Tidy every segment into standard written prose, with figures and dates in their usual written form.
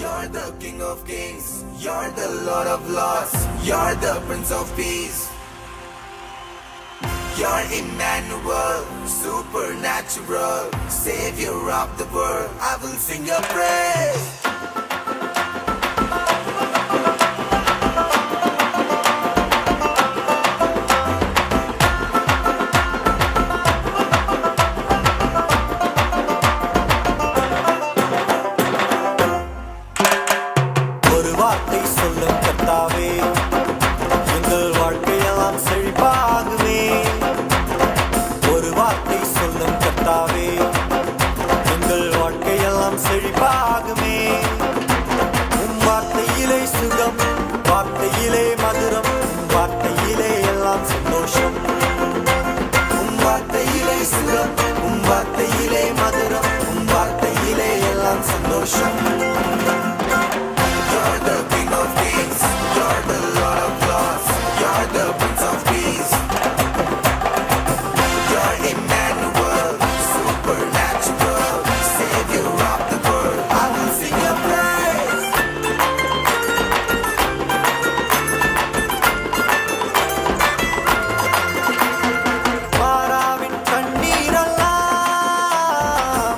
You're the King of Kings, you're the Lord of Lords, you're the Prince of Peace. You're Emmanuel, supernatural, Savior of the world. I will sing your praise. ஒரு வார்த்தை சொல்லும் கர்த்தாவே, எங்கள் வாழ்க்கையெல்லாம் செழிப்பாகுமே. ஒரு வார்த்தை சொல்லும் கர்த்தாவே, எங்கள் வாழ்க்கையெல்லாம் செழிப்பாகுமே. உம் வார்த்தையிலே சுகம், வார்த்தையிலே மதுரம், வார்த்தையிலே எல்லாம் சந்தோஷம். உம் வார்த்தையிலே சுகம், உம் வார்த்தையிலே மதுரம், உம் வார்த்தையிலே எல்லாம் சந்தோஷம். You're the King of Kings, you're the Lord of Lords, you're the Prince of Peace. You're Emmanuel, supernatural, Savior of the world. I will sing your praise. மாறாவின் கண்ணீரெல்லாம்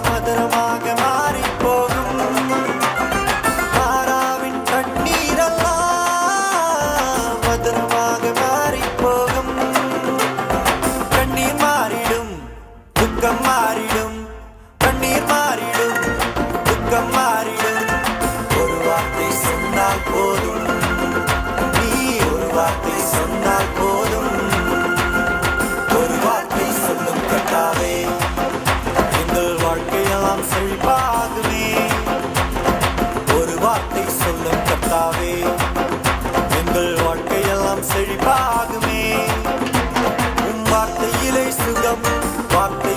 மதுரமாக மாறிப் போகும். மாறாவின் கண்ணீரெல்லாம் மதுரமாக மாறிப் போகும். கண்ணீர் மாறிடும், துக்கம் மாறிடும். கண்ணீர் மாறிடும், துக்கம் மாறிடும். ஒரு வார்த்தை சொன்னால் போதும், நீ ஒரு வார்த்தை சொன்னால் போதும். ஒரு வார்த்தை சொல்லும் கர்த்தாவே, எங்கள் வாழ்க்கையெல்லாம் செழிப்பாகுமே. ஒரு வார்த்தை சொல்லும் கர்த்தாவே, எங்கள் வாழ்க்கையெல்லாம் செழிப்பாகுமே. உம் வார்த்தையிலே சுகம், வார்த்தை